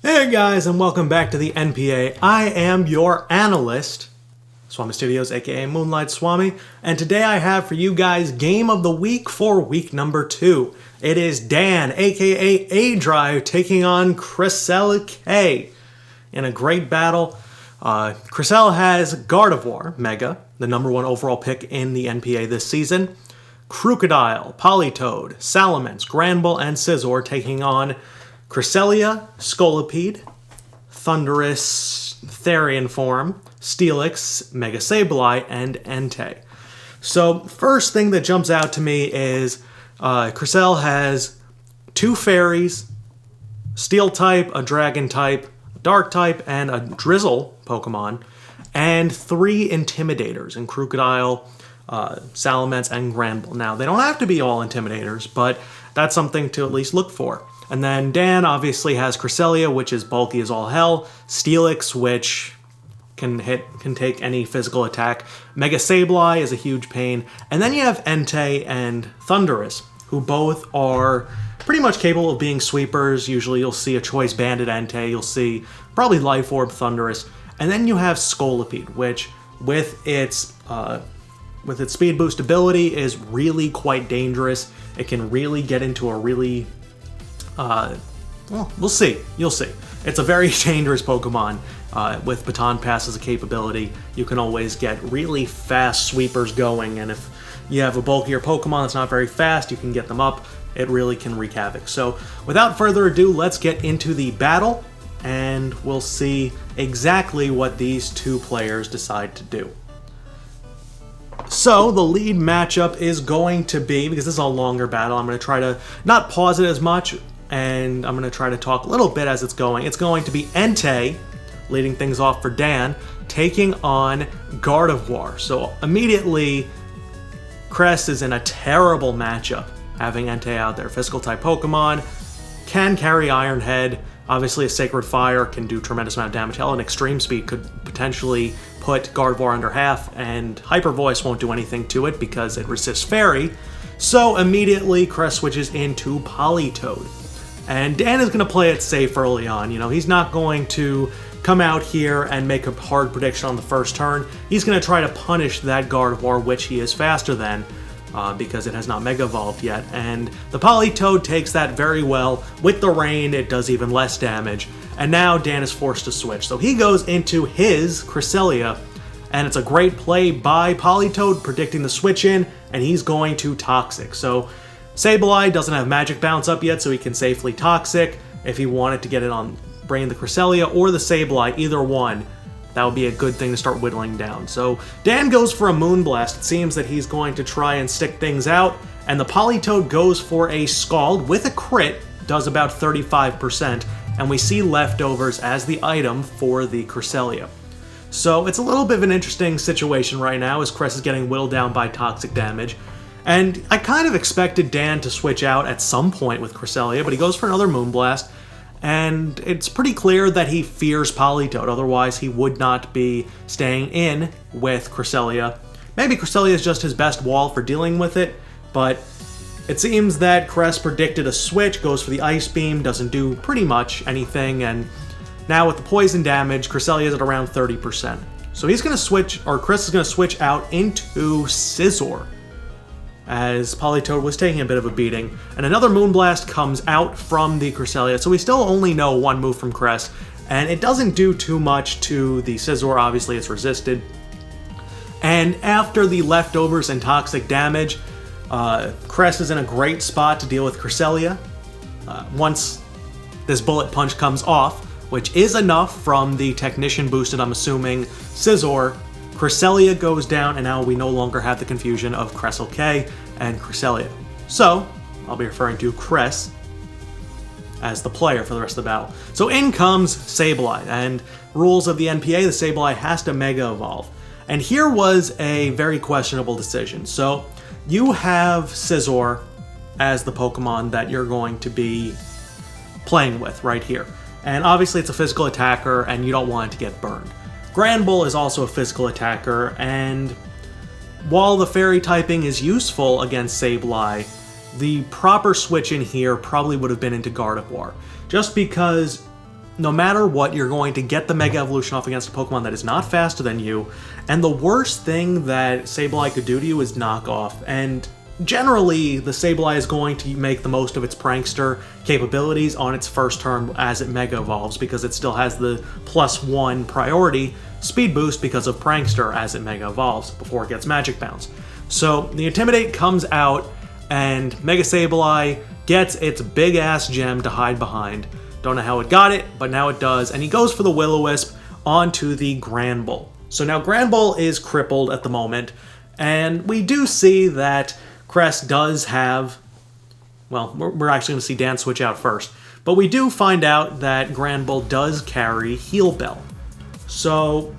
Hey guys, and welcome back to the NPA. I am your analyst, Swami Studios, aka Moonlight Swami, and today I have for you guys Game of the Week for week number 2. It is Dan, aka A-Drive, taking on Cressel K in a great battle. Cressel has Gardevoir, Mega, the number 1 overall pick in the NPA this season. Crocodile, Politoed, Salamence, Granbull, and Scizor taking on Cresselia, Scolipede, Thundurus, Therian form, Steelix, Mega Sableye, and Entei. So, first thing that jumps out to me is Cressel has 2 fairies, Steel type, a Dragon type, a Dark type, and a Drizzle Pokemon, and 3 Intimidators in Crocodile, Salamence, and Granbull. Now, they don't have to be all Intimidators, but that's something to at least look for. And then Dan obviously has Cresselia, which is bulky as all hell, Steelix, which can take any physical attack, Mega Sableye is a huge pain, and then you have Entei and Thundurus, who both are pretty much capable of being sweepers. Usually you'll see a Choice Banded Entei, you'll see probably Life Orb Thundurus, and then you have Scolipede, which with its speed boost ability is really quite dangerous. It can really get into a really well, we'll see. You'll see. It's a very dangerous Pokemon. With Baton Pass as a capability, you can always get really fast sweepers going, and if you have a bulkier Pokemon that's not very fast, you can get them up. It really can wreak havoc. So, without further ado, let's get into the battle, and we'll see exactly what these 2 players decide to do. So, the lead matchup is going to be, because this is a longer battle, I'm going to try to not pause it as much, and I'm going to try to talk a little bit as it's going. It's going to be Entei, leading things off for Dan, taking on Gardevoir. So immediately, Cress is in a terrible matchup, having Entei out there. Physical type Pokemon, can carry Iron Head. Obviously, a Sacred Fire can do tremendous amount of damage. Hell, an Extreme Speed could potentially put Gardevoir under half, and Hyper Voice won't do anything to it because it resists Fairy. So immediately, Cress switches into Politoed. And Dan is going to play it safe early on. You know, he's not going to come out here and make a hard prediction on the first turn. He's going to try to punish that Gardevoir, which he is faster than, because it has not Mega Evolved yet. And the Politoed takes that very well. With the Rain, it does even less damage. And now Dan is forced to switch. So he goes into his Cresselia, and it's a great play by Politoed, predicting the switch in, and he's going to Toxic. So Sableye doesn't have Magic Bounce up yet, so he can safely Toxic. If he wanted to get it on bringing the Cresselia or the Sableye, either one, that would be a good thing to start whittling down. So Dan goes for a Moonblast. It seems that he's going to try and stick things out, and the Politoed goes for a Scald with a crit, does about 35%, and we see Leftovers as the item for the Cresselia. So it's a little bit of an interesting situation right now as Cress is getting whittled down by toxic damage. And I kind of expected Dan to switch out at some point with Cresselia, but he goes for another Moonblast, and it's pretty clear that he fears Politoed, otherwise he would not be staying in with Cresselia. Maybe Cresselia is just his best wall for dealing with it, but it seems that Cress predicted a switch, goes for the Ice Beam, doesn't do pretty much anything, and now with the poison damage, Cresselia is at around 30%. So he's going to switch, or Cress is going to switch out into Scizor, as Politoed was taking a bit of a beating. And another Moonblast comes out from the Cresselia, so we still only know one move from Cress, and it doesn't do too much to the Scizor. Obviously it's resisted. And after the Leftovers and toxic damage, Cress is in a great spot to deal with Cresselia. Once this Bullet Punch comes off, which is enough from the Technician boosted, I'm assuming, Scizor, Cresselia goes down, and now we no longer have the confusion of Cressel K and Cresselia. So, I'll be referring to Cress as the player for the rest of the battle. So in comes Sableye, and rules of the NPA, the Sableye has to Mega Evolve. And here was a very questionable decision. So, you have Scizor as the Pokemon that you're going to be playing with right here. And obviously it's a physical attacker, and you don't want it to get burned. Granbull is also a physical attacker, and while the Fairy typing is useful against Sableye, the proper switch in here probably would have been into Gardevoir. Just because no matter what, you're going to get the Mega Evolution off against a Pokemon that is not faster than you, and the worst thing that Sableye could do to you is knock off, and generally, the Sableye is going to make the most of its prankster capabilities on its first turn as it Mega Evolves, because it still has the +1 priority speed boost because of prankster as it Mega Evolves before it gets Magic Bounce. So the Intimidate comes out, and Mega Sableye gets its big-ass gem to hide behind. Don't know how it got it, but now it does, and he goes for the Will-O-Wisp onto the Granbull. So now Granbull is crippled at the moment, and we do see that Crest does have, well, we're actually going to see Dan switch out first, but we do find out that Granbull does carry Heal Bell. So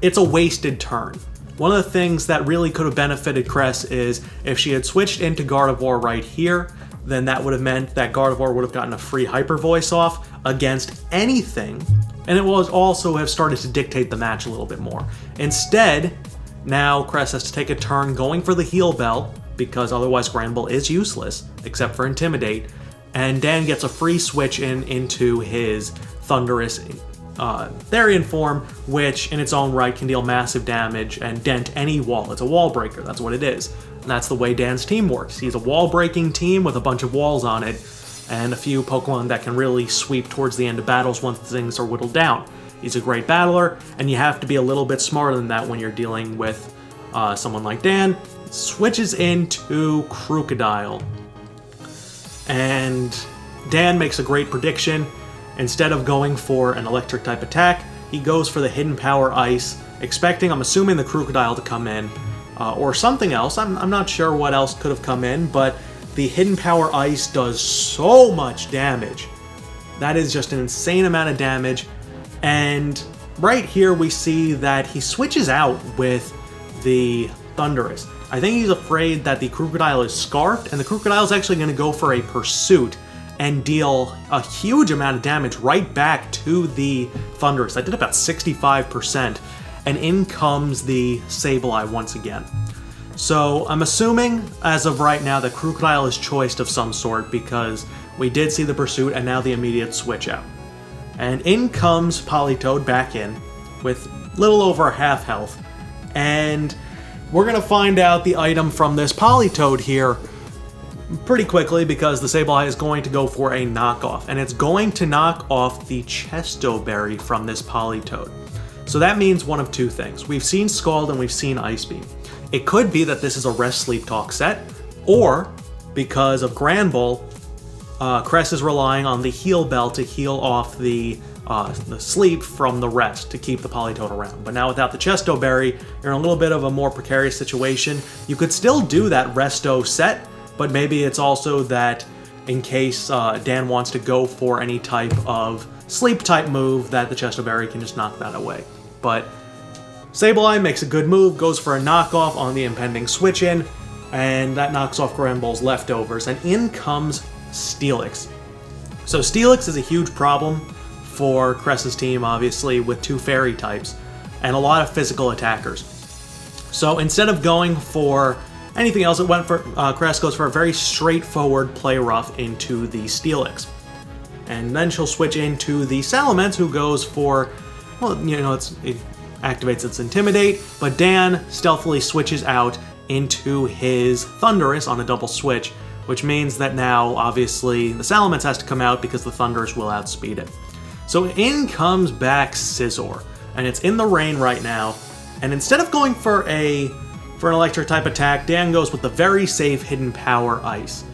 it's a wasted turn. One of the things that really could have benefited Crest is if she had switched into Gardevoir right here, then that would have meant that Gardevoir would have gotten a free Hyper Voice off against anything, and it will also have started to dictate the match a little bit more. Instead, now Crest has to take a turn going for the Heal Bell, because otherwise Granbull is useless, except for Intimidate, and Dan gets a free switch into his Thunderous Therian form, which in its own right can deal massive damage and dent any wall. It's a wall breaker, that's what it is. And that's the way Dan's team works. He's a wall-breaking team with a bunch of walls on it, and a few Pokemon that can really sweep towards the end of battles once things are whittled down. He's a great battler, and you have to be a little bit smarter than that when you're dealing with someone like Dan. Switches into Crocodile, and Dan makes a great prediction. Instead of going for an electric type attack, he goes for the Hidden Power Ice, expecting, I'm assuming, the Crocodile to come in, or something else. I'm not sure what else could have come in, but the Hidden Power Ice does so much damage. That is just an insane amount of damage, and right here we see that he switches out with the Thunderous. I think he's afraid that the Crocodile is scarfed, and the Crocodile is actually going to go for a Pursuit and deal a huge amount of damage right back to the Thunderous. I did about 65%, and in comes the Sableye once again. So I'm assuming, as of right now, that Crocodile is choiced of some sort, because we did see the Pursuit and now the immediate switch out. And in comes Politoed back in, with little over half health, and we're going to find out the item from this Politoed here pretty quickly, because the Sableye is going to go for a knockoff, and it's going to knock off the Chesto Berry from this Politoed. So that means one of two things. We've seen Scald and we've seen Ice Beam. It could be that this is a Rest Sleep Talk set, or because of Granbull, Crest is relying on the Heal Bell to heal off the sleep from the rest to keep the Politoed around. But now without the Chesto Berry, you're in a little bit of a more precarious situation. You could still do that Resto set, but maybe it's also that in case Dan wants to go for any type of sleep type move, that the Chesto Berry can just knock that away. But Sableye makes a good move, goes for a knockoff on the impending switch in, and that knocks off Granbull's leftovers, and in comes Steelix. So Steelix is a huge problem for Crest's team, obviously, with two fairy types and a lot of physical attackers. So instead of going for anything else, it went for Crest goes for a very straightforward play rough into the Steelix. And then she'll switch into the Salamence, who goes for, well, you know, it activates its Intimidate, but Dan stealthily switches out into his Thunderous on a double switch, which means that now, obviously, the Salamence has to come out because the Thunderous will outspeed it. So in comes back Scizor, and it's in the rain right now, and instead of going for an electric type attack, Dan goes with the very safe Hidden Power Ice.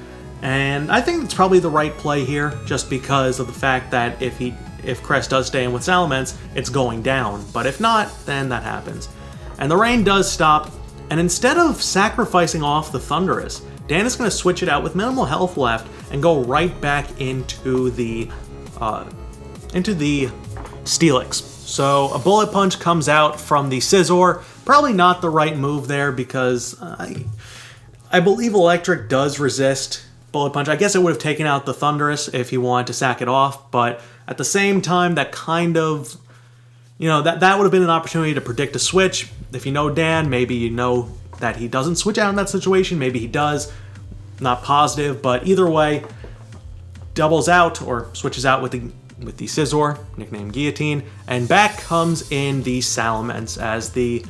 And I think it's probably the right play here, just because of the fact that if Crest does stay in with Salamence, it's going down. But if not, then that happens. And the rain does stop, and instead of sacrificing off the Thunderous, Dan is going to switch it out with minimal health left and go right back into the Steelix. So a Bullet Punch comes out from the Scizor. Probably not the right move there, because I believe Electric does resist Bullet Punch. I guess it would have taken out the Thunderous if he wanted to sack it off, but at the same time, that kind of, you know, that would have been an opportunity to predict a switch. If you know Dan, maybe you know that he doesn't switch out in that situation. Maybe he does. Not positive, but either way, doubles out or switches out with with the Scizor, nicknamed Guillotine, and back comes in the Salamence as the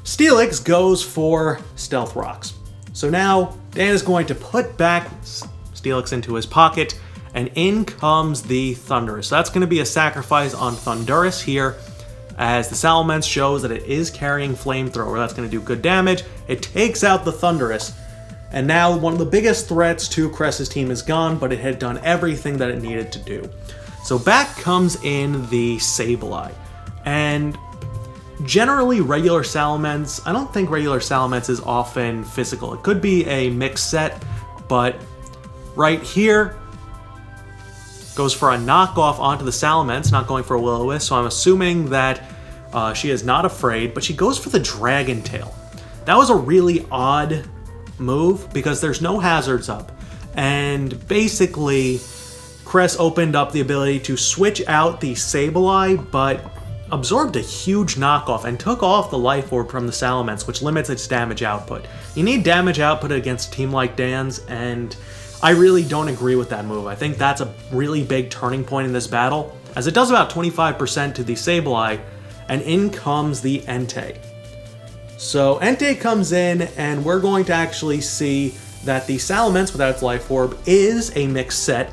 Steelix goes for Stealth Rocks. So now Dan is going to put back Steelix into his pocket, and in comes the Thundurus. So that's going to be a sacrifice on Thundurus here, as the Salamence shows that it is carrying Flamethrower. That's going to do good damage. It takes out the Thundurus, and now one of the biggest threats to Cress's team is gone, but it had done everything that it needed to do. So back comes in the Sableye, and generally regular Salamence, I don't think regular Salamence is often physical. It could be a mixed set, but right here goes for a knockoff onto the Salamence, not going for a Will-O-Wisp, so I'm assuming that she is not afraid, but she goes for the Dragon Tail. That was a really odd move because there's no hazards up, and basically Cress opened up the ability to switch out the Sableye, but absorbed a huge knockoff and took off the Life Orb from the Salamence, which limits its damage output. You need damage output against a team like Dan's, and I really don't agree with that move. I think that's a really big turning point in this battle, as it does about 25% to the Sableye, and in comes the Entei. So Entei comes in, and we're going to actually see that the Salamence without its Life Orb is a mixed set,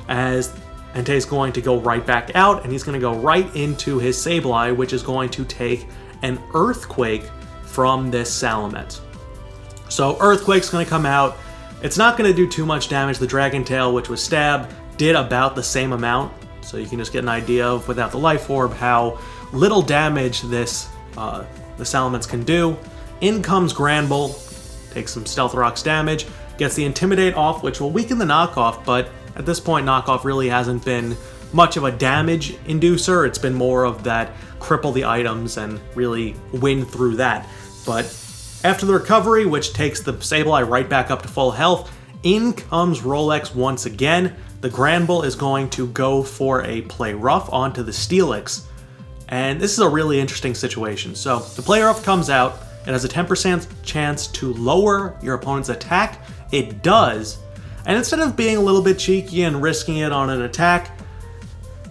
as Entei's going to go right back out, and he's going to go right into his Sableye, which is going to take an Earthquake from this Salamence. So Earthquake's going to come out. It's not going to do too much damage. The Dragon Tail, which was Stab, did about the same amount. So you can just get an idea of, without the Life Orb, how little damage this the Salamence can do. In comes Granbull, takes some Stealth Rocks damage, gets the Intimidate off, which will weaken the knockoff, but at this point, knockoff really hasn't been much of a damage inducer. It's been more of that cripple the items and really win through that. But after the recovery, which takes the Sableye right back up to full health, in comes Rolex once again. The Granbull is going to go for a Play Rough onto the Steelix. And this is a really interesting situation. So the Play Rough comes out. It has a 10% chance to lower your opponent's attack. It does. And instead of being a little bit cheeky and risking it on an attack,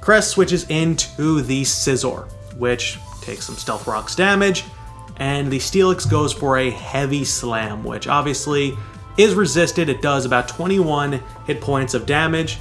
Cress switches into the Scizor, which takes some Stealth Rocks damage, and the Steelix goes for a Heavy Slam, which obviously is resisted. It does about 21 hit points of damage.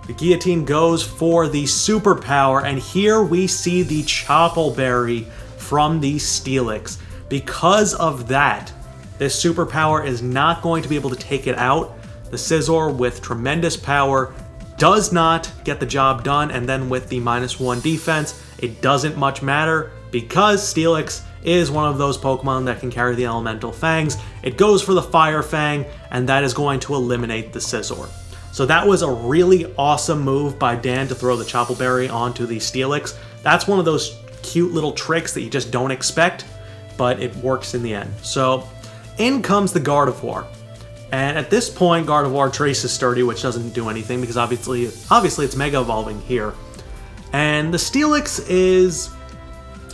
The Guillotine goes for the Superpower, and here we see the Chople Berry from the Steelix. Because of that, this Superpower is not going to be able to take it out. The Scizor, with tremendous power, does not get the job done, and then with the -1 defense, it doesn't much matter because Steelix is one of those Pokemon that can carry the Elemental Fangs. It goes for the Fire Fang, and that is going to eliminate the Scizor. So that was a really awesome move by Dan to throw the Chople Berry onto the Steelix. That's one of those cute little tricks that you just don't expect, but it works in the end. So in comes the Gardevoir. And at this point, Gardevoir traces Sturdy, which doesn't do anything because obviously it's Mega Evolving here. And the Steelix is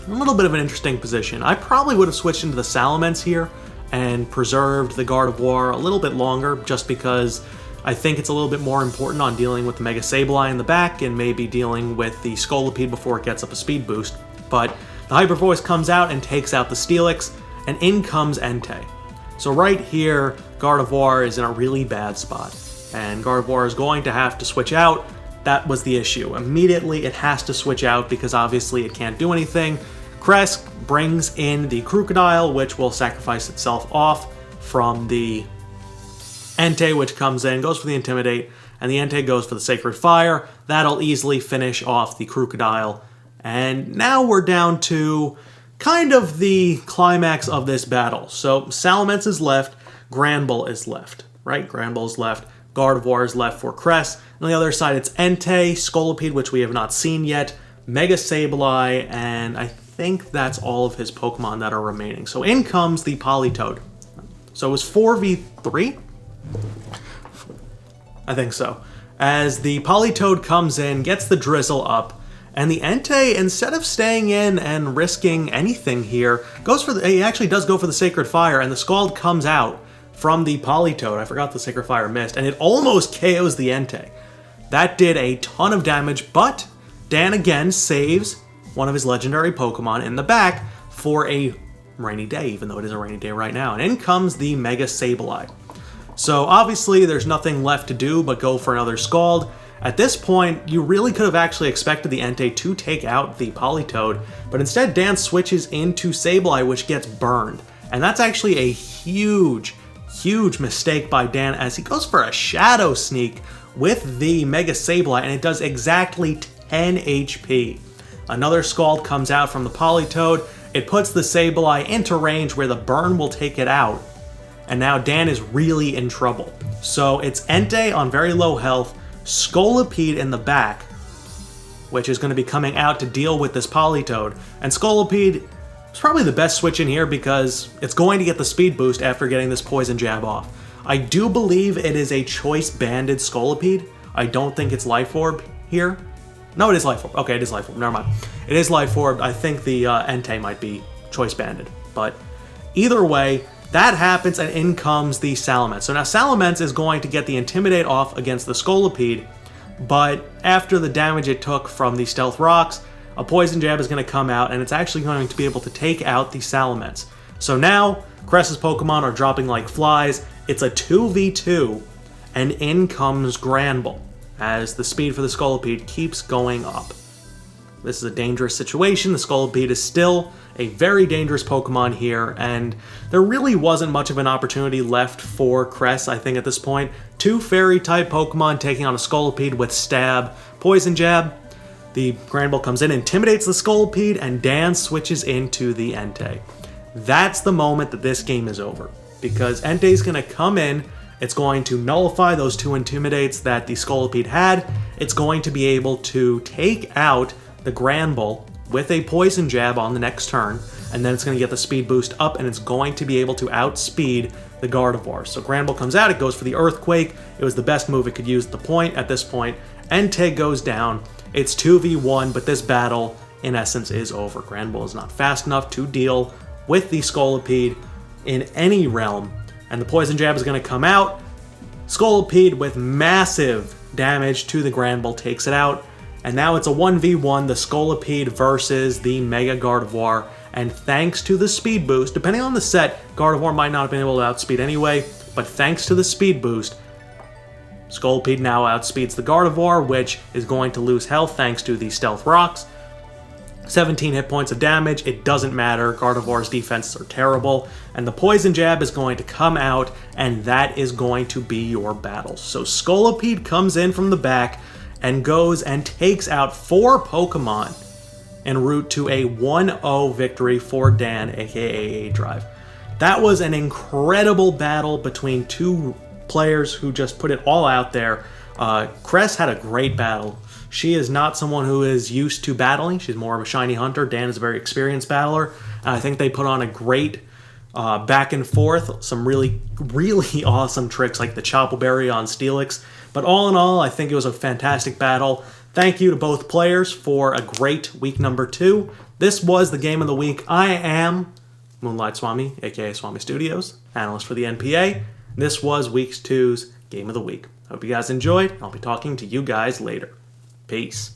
a little bit of an interesting position. I probably would have switched into the Salamence here and preserved the Gardevoir a little bit longer, just because I think it's a little bit more important on dealing with the Mega Sableye in the back and maybe dealing with the Scolipede before it gets up a speed boost. But the Hyper Voice comes out and takes out the Steelix, and in comes Entei. So right here, Gardevoir is in a really bad spot, and Gardevoir is going to have to switch out. That was the issue. Immediately, it has to switch out because obviously it can't do anything. Cress brings in the Crocodile, which will sacrifice itself off from the Entei, which comes in, goes for the Intimidate, and the Entei goes for the Sacred Fire. That'll easily finish off the Crocodile. And now we're down to kind of the climax of this battle. So Salamence is left, Granbull is left, right? Granbull is left, Gardevoir is left for Cress. On the other side, it's Entei, Scolipede, which we have not seen yet, Mega Sableye, and I think that's all of his Pokemon that are remaining. So in comes the Politoed. So it was 4v3? I think so. As the Politoed comes in, gets the Drizzle up, and the Entei, instead of staying in and risking anything here, he actually does go for the Sacred Fire, and the Scald comes out from the Politoed. I forgot the Sacred Fire missed, and it almost KOs the Entei. That did a ton of damage, but Dan again saves one of his legendary Pokemon in the back for a rainy day, even though it is a rainy day right now. And in comes the Mega Sableye. So obviously there's nothing left to do but go for another Scald. At this point, you really could have actually expected the Entei to take out the Politoed, but instead Dan switches into Sableye, which gets burned. And that's actually a huge mistake by Dan as he goes for a Shadow Sneak with the Mega Sableye, and it does exactly 10 HP. Another Scald comes out from the Politoed. It puts the Sableye into range where the burn will take it out. And now Dan is really in trouble. So it's Entei on very low health, Scolipede in the back, which is going to be coming out to deal with this Politoed. And Scolipede is probably the best switch in here because it's going to get the speed boost after getting this Poison Jab off. I do believe it is a choice banded Scolipede. I don't think it's Life Orb here. No, it is Life Orb. Okay, it is Life Orb. Never mind. It is Life Orb. I think the Entei might be choice banded. But either way, that happens, and in comes the Salamence. So now Salamence is going to get the Intimidate off against the Scolipede, but after the damage it took from the Stealth Rocks, a Poison Jab is going to come out, and it's actually going to be able to take out the Salamence. So now, Cress's Pokemon are dropping like flies. It's a 2v2, and in comes Granbull, as the speed for the Scolipede keeps going up. This is a dangerous situation. The Scolipede is still a very dangerous Pokemon here, and there really wasn't much of an opportunity left for Cress, I think, at this point. Two Fairy-type Pokemon taking on a Scolipede with Stab, Poison Jab. The Granbull comes in, intimidates the Scolipede, and Dan switches into the Entei. That's the moment that this game is over, because Entei's going to come in, it's going to nullify those two Intimidates that the Scolipede had, it's going to be able to take out the Granbull with a Poison Jab on the next turn, and then it's going to get the speed boost up, and it's going to be able to outspeed the Gardevoir. So Granbull comes out, it goes for the Earthquake. It was the best move it could use at this point. Entei goes down. It's 2v1, but this battle, in essence, is over. Granbull is not fast enough to deal with the Scolipede in any realm, and the Poison Jab is going to come out. Scolipede with massive damage to the Granbull takes it out. And now it's a 1v1, the Scolipede versus the Mega Gardevoir. And thanks to the speed boost, depending on the set, Gardevoir might not have been able to outspeed anyway, but thanks to the speed boost, Scolipede now outspeeds the Gardevoir, which is going to lose health thanks to the Stealth Rocks. 17 hit points of damage, it doesn't matter, Gardevoir's defenses are terrible, and the Poison Jab is going to come out, and that is going to be your battle. So Scolipede comes in from the back, and goes and takes out 4 Pokemon en route to a 1-0 victory for Dan, aka A-Drive. That was an incredible battle between two players who just put it all out there. Cress had a great battle. She is not someone who is used to battling. She's more of a shiny hunter. Dan is a very experienced battler. And I think they put on a great back and forth, some really awesome tricks like the Chople Berry on Steelix. But all in all, I think it was a fantastic battle. Thank you to both players for a great week number 2. This was the game of the week. I am Moonlight Swami, aka Swami Studios, analyst for the NPA. This was week 2's game of the week. Hope you guys enjoyed. I'll be talking to you guys later. Peace.